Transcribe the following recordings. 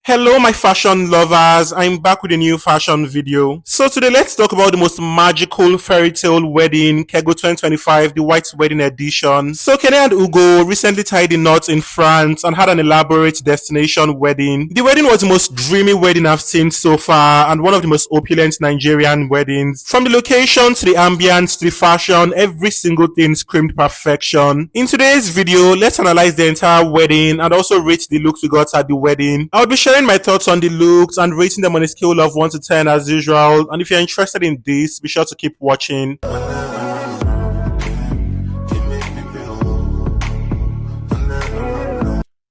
Hello my fashion lovers, I'm back with a new fashion video. So today let's talk about the most magical fairy tale wedding, Kego 2025, the white wedding edition. So Kene and Ugo recently tied the knots in France and had an elaborate destination wedding. The wedding was the most dreamy wedding I've seen so far and one of the most opulent Nigerian weddings. From the location to the ambience to the fashion, every single thing screamed perfection. In today's video, let's analyze the entire wedding and also rate the looks we got at the wedding. I'll be sharing my thoughts on the looks and rating them on a scale of 1 to 10 as usual. And if you're interested in this, be sure to keep watching.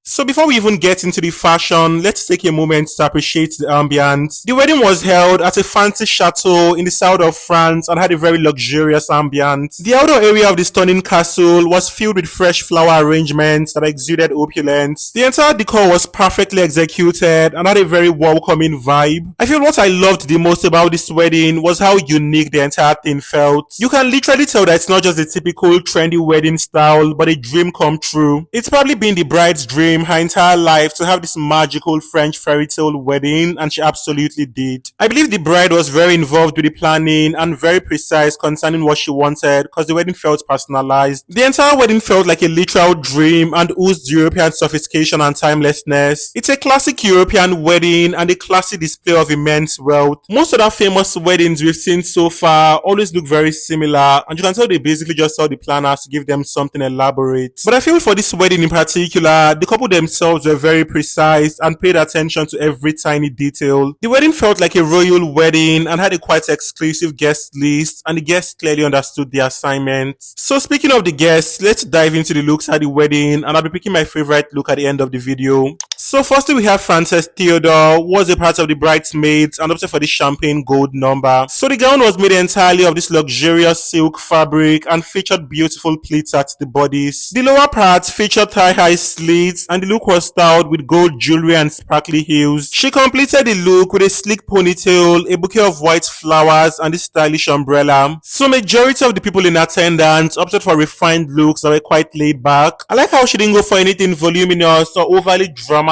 So before we even get into the fashion, let's take a moment to appreciate the ambience. The wedding was held at a fancy chateau in the south of France and had a very luxurious ambience. The outdoor area of the stunning castle was filled with fresh flower arrangements that exuded opulence. The entire decor was perfectly executed and had a very welcoming vibe. I feel what I loved the most about this wedding was how unique the entire thing felt. You can literally tell that it's not just a typical trendy wedding style, but a dream come true. It's probably been the bride's dream her entire life to have this magical French fairy tale wedding, and she absolutely did. I believe the bride was very involved with the planning and very precise concerning what she wanted because the wedding felt personalized. The entire wedding felt like a literal dream and oozed European sophistication and timelessness. It's a classic European wedding and a classic display of immense wealth. Most other famous weddings we've seen so far always look very similar, and you can tell they basically just saw the planners to give them something elaborate. But I feel for this wedding in particular, the couple themselves were very precise and paid attention to every tiny detail. The wedding felt like a royal wedding and had a quite exclusive guest list, and the guests clearly understood the assignment. So speaking of the guests, let's dive into the looks at the wedding, and I'll be picking my favorite look at the end of the video. So firstly we have Frances Theodore, who was a part of the bridesmaids and opted for the champagne gold number. So the gown was made entirely of this luxurious silk fabric and featured beautiful pleats at the bodice. The lower part featured thigh-high slits and the look was styled with gold jewelry and sparkly heels. She completed the look with a sleek ponytail, a bouquet of white flowers and a stylish umbrella. So majority of the people in attendance opted for refined looks that were quite laid back. I like how she didn't go for anything voluminous or overly dramatic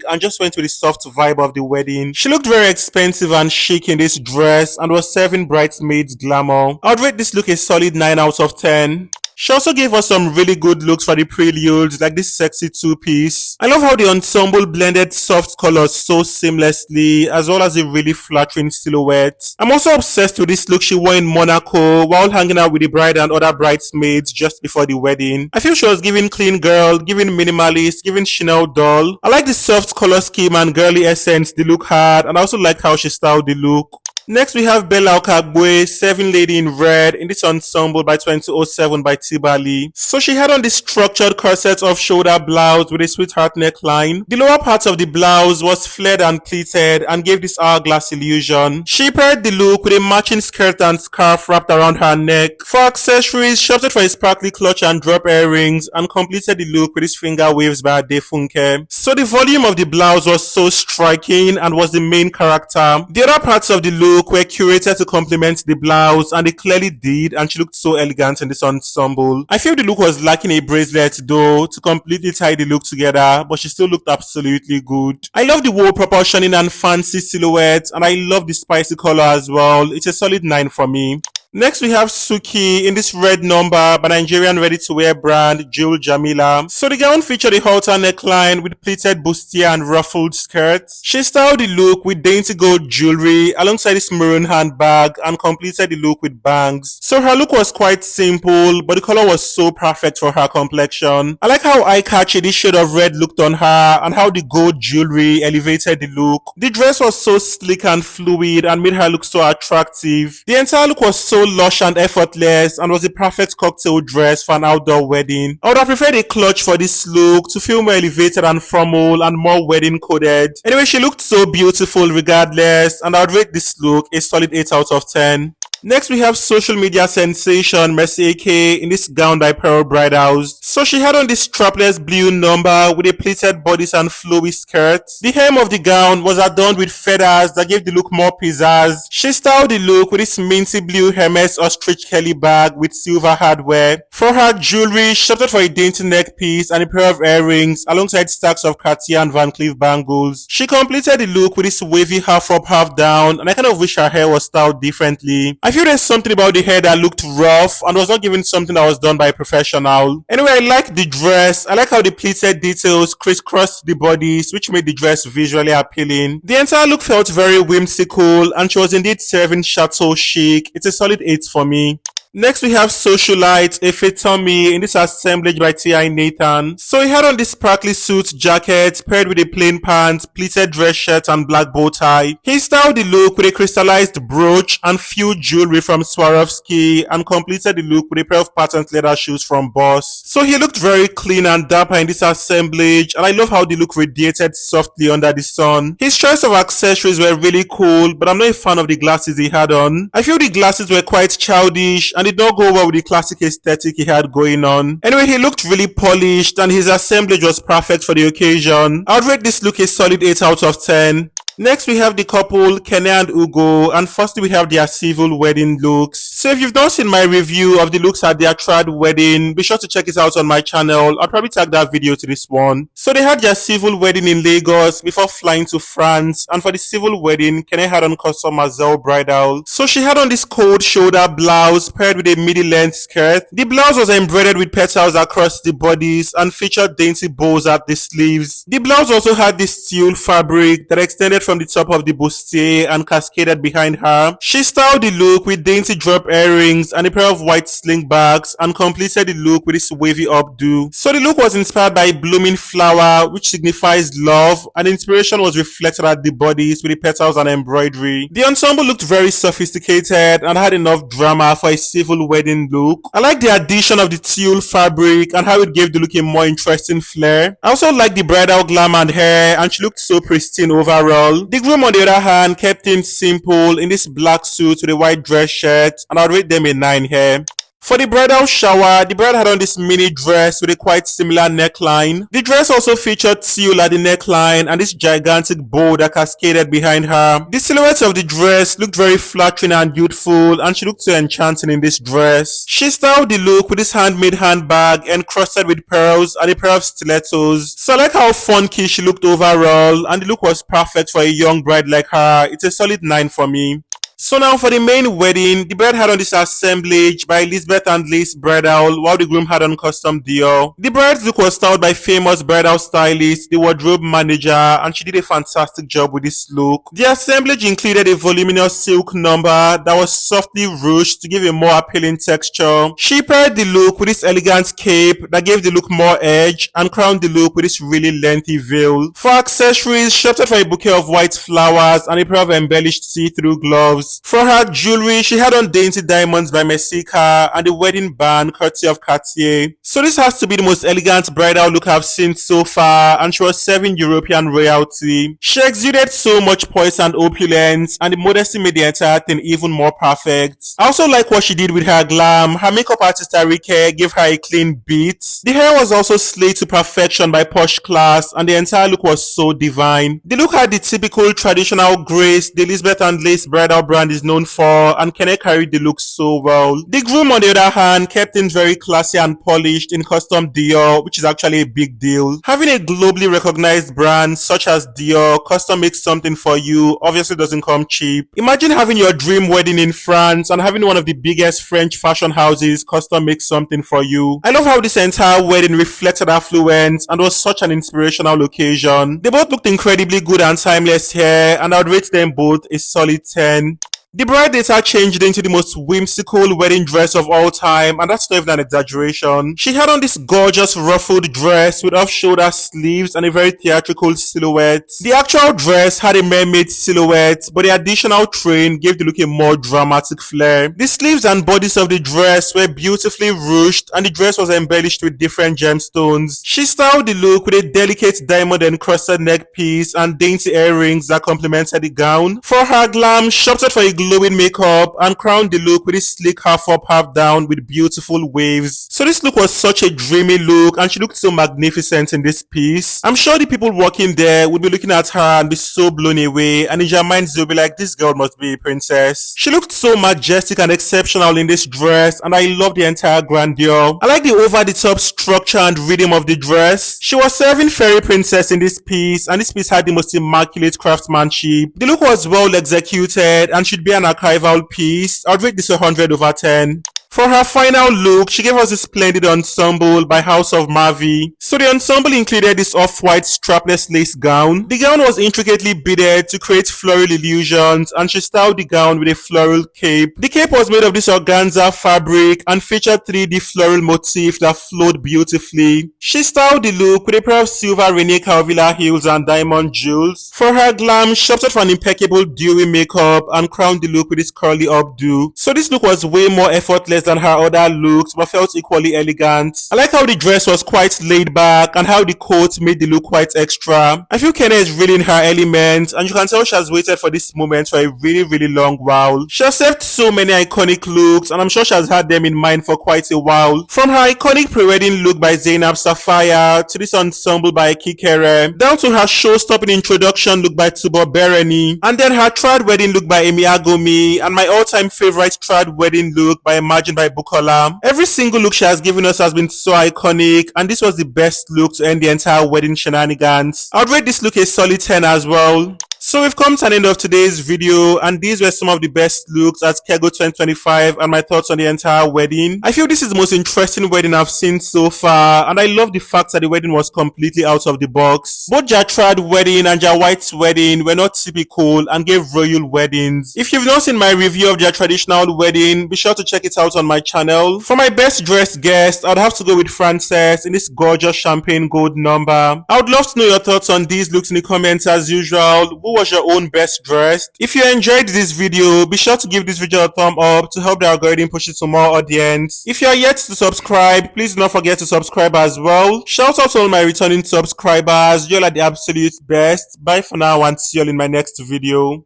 and just went with the soft vibe of the wedding. She looked very expensive and chic in this dress and was serving bridesmaids glamour. I'd rate this look a solid 9 out of 10. She also gave us some really good looks for the preludes, like this sexy two-piece. I love how the ensemble blended soft colors so seamlessly, as well as a really flattering silhouette. I'm also obsessed with this look she wore in Monaco while hanging out with the bride and other bridesmaids just before the wedding. I feel she was giving clean girl, giving minimalist, giving Chanel doll. I like the soft color scheme and girly essence the look had, and I also liked how she styled the look. Next we have Bella Okagwe, serving lady in red in this ensemble by 2007 by Tibali. So she had on this structured corset off shoulder blouse with a sweetheart neckline. The lower part of the blouse was flared and pleated and gave this hourglass illusion. She paired the look with a matching skirt and scarf wrapped around her neck. For accessories, she opted for a sparkly clutch and drop earrings and completed the look with his finger waves by Adefunke. So the volume of the blouse was so striking and was the main character. The other parts of the look were curated to complement the blouse, and they clearly did, and she looked so elegant in this ensemble. I feel the look was lacking a bracelet though to completely tie the look together, but she still looked absolutely good. I love the whole proportioning and fancy silhouette, and I love the spicy color as well. It's a solid 9 for me. Next we have Suki in this red number by Nigerian ready-to-wear brand Jewel Jamila. So the gown featured a halter neckline with pleated bustier and ruffled skirts. She styled the look with dainty gold jewelry alongside this maroon handbag and completed the look with bangs. So her look was quite simple, but the color was so perfect for her complexion. I like how eye-catchy this shade of red looked on her and how the gold jewelry elevated the look. The dress was so sleek and fluid and made her look so attractive. The entire look was so lush and effortless and was a perfect cocktail dress for an outdoor wedding. I would have preferred a clutch for this look to feel more elevated and formal and more wedding coded. Anyway, she looked so beautiful regardless, and I would rate this look a solid 8 out of 10. Next, we have social media sensation Mercy AK in this gown by Pearl Bridals. So she had on this strapless blue number with a pleated bodice and flowy skirt. The hem of the gown was adorned with feathers that gave the look more pizzazz. She styled the look with this minty blue Hermes ostrich Kelly bag with silver hardware. For her jewelry, she opted for a dainty neck piece and a pair of earrings alongside stacks of Cartier and Van Cleef bangles. She completed the look with this wavy half up, half down, and I kind of wish her hair was styled differently. I feel there's something about the hair that looked rough and was not giving something that was done by a professional. Anyway, I like the dress. I like how the pleated details crisscrossed the bodies, which made the dress visually appealing. The entire look felt very whimsical, and she was indeed serving chateau chic. It's a solid 8 for me. Next, we have Socialite, Efe Tommy, in this assemblage by T.I. Nathan. So he had on this sparkly suit jacket paired with a plain pants, pleated dress shirt and black bow tie. He styled the look with a crystallized brooch and few jewelry from Swarovski and completed the look with a pair of patent leather shoes from Boss. So he looked very clean and dapper in this assemblage, and I love how the look radiated softly under the sun. His choice of accessories were really cool, but I'm not a fan of the glasses he had on. I feel the glasses were quite childish and did not go well with the classic aesthetic he had going on. Anyway, he looked really polished and his assemblage was perfect for the occasion. I would rate this look a solid 8 out of 10. Next, we have the couple Kene and Ugo, and firstly we have their civil wedding looks. So if you've not seen my review of the looks at their trad wedding, be sure to check it out on my channel. I'll probably tag that video to this one. So they had their civil wedding in Lagos before flying to France, and for the civil wedding, Kene had on custom Mazel bridal. So she had on this cold shoulder blouse paired with a midi-length skirt. The blouse was embroidered with petals across the bodies and featured dainty bows at the sleeves. The blouse also had this tulle fabric that extended from the top of the bustier and cascaded behind her. She styled the look with dainty drop earrings and a pair of white sling bags and completed the look with this wavy updo. So the look was inspired by a blooming flower, which signifies love, and inspiration was reflected at the bodies with the petals and embroidery. The ensemble looked very sophisticated and had enough drama for a civil wedding look. I like the addition of the tulle fabric and how it gave the look a more interesting flair. I also like the bridal glam and hair, and she looked so pristine overall. The groom, on the other hand, kept things simple in this black suit with a white dress shirt, and I'd rate them a 9 here. For the bridal shower, the bride had on this mini dress with a quite similar neckline. The dress also featured tulle at the neckline and this gigantic bow that cascaded behind her. The silhouette of the dress looked very flattering and youthful, and she looked so enchanting in this dress. She styled the look with this handmade handbag encrusted with pearls and a pair of stilettos. So I like how funky she looked overall, and the look was perfect for a young bride like her. It's a solid 9 for me. So now for the main wedding, the bride had on this assemblage by Elizabeth and Lace Bridal, while the groom had on custom Dior. The bride's look was styled by famous bridal stylist, the wardrobe manager, and she did a fantastic job with this look. The assemblage included a voluminous silk number that was softly ruched to give a more appealing texture. She paired the look with this elegant cape that gave the look more edge and crowned the look with this really lengthy veil. For accessories, she opted for a bouquet of white flowers and a pair of embellished see-through gloves. For her jewelry, she had on dainty diamonds by Messika and the wedding band courtesy of Cartier. So this has to be the most elegant bridal look I've seen so far, and she was serving European royalty. She exuded so much poise and opulence, and the modesty made the entire thing even more perfect. I also like what she did with her glam. Her makeup artist Arike gave her a clean beat. The hair was also slayed to perfection by Posh Class, and the entire look was so divine. The look had the typical traditional grace the Elizabeth and Lace bridal brand is known for, and Kene carried the look so well. The groom, on the other hand, kept things very classy and polished in custom Dior, which is actually a big deal. Having a globally recognized brand such as Dior custom make something for you obviously doesn't come cheap. Imagine having your dream wedding in France and having one of the biggest French fashion houses custom make something for you. I love how this entire wedding reflected affluence and was such an inspirational occasion. They both looked incredibly good and timeless here, and I would rate them both a solid 10. The bride later changed into the most whimsical wedding dress of all time, and that's not even an exaggeration. She had on this gorgeous ruffled dress with off-shoulder sleeves and a very theatrical silhouette. The actual dress had a mermaid silhouette, but the additional train gave the look a more dramatic flair. The sleeves and bodice of the dress were beautifully ruched, and the dress was embellished with different gemstones. She styled the look with a delicate diamond encrusted neck piece and dainty earrings that complemented the gown. For her glam, she opted for a glowing makeup and crowned the look with this sleek half up, half down with beautiful waves. So this look was such a dreamy look and she looked so magnificent in this piece. I'm sure the people working there would be looking at her and be so blown away, and in their minds they'll be like, this girl must be a princess. She looked so majestic and exceptional in this dress, and I love the entire grandeur. I like the over-the-top structure and rhythm of the dress. She was serving fairy princess in this piece, and this piece had the most immaculate craftsmanship. The look was well executed and should be an archival piece. I'd rate this 100/10. For her final look, she gave us a splendid ensemble by House of Mavi. So the ensemble included this off-white strapless lace gown. The gown was intricately beaded to create floral illusions, and she styled the gown with a floral cape. The cape was made of this organza fabric and featured 3D floral motif that flowed beautifully. She styled the look with a pair of silver Rene Caovilla heels and diamond jewels. For her glam, she opted for an impeccable dewy makeup and crowned the look with this curly updo. So this look was way more effortless than her other looks, but felt equally elegant. I like how the dress was quite laid back and how the coat made the look quite extra. I feel Kene is really in her element, and you can tell she has waited for this moment for a really long while. She has served so many iconic looks, and I'm sure she has had them in mind for quite a while. From her iconic pre-wedding look by Zainab Sapphire to this ensemble by Kikere, down to her show-stopping introduction look by Tubo Bereni, and then her trad wedding look by Emi Agomi, and my all-time favorite trad wedding look by Imagine by Bukola. Every single look she has given us has been so iconic, and this was the best look to end the entire wedding shenanigans. I would rate this look a solid 10 as well. So we've come to an end of today's video, and these were some of the best looks at Kego 2025 and my thoughts on the entire wedding. I feel this is the most interesting wedding I've seen so far, and I love the fact that the wedding was completely out of the box. Both their trad wedding and their white wedding were not typical and gave royal weddings. If you've not seen my review of their traditional wedding, be sure to check it out on my channel. For my best dressed guest, I'd have to go with Frances in this gorgeous champagne gold number. I would love to know your thoughts on these looks in the comments as usual. Who was your own best dressed? If you enjoyed this video, be sure to give this video a thumb up to help the algorithm push it to more audience. If you are yet to subscribe, please do not forget to subscribe as well. Shout out to all my returning subscribers. You're like the absolute best. Bye for now and see you all in my next video.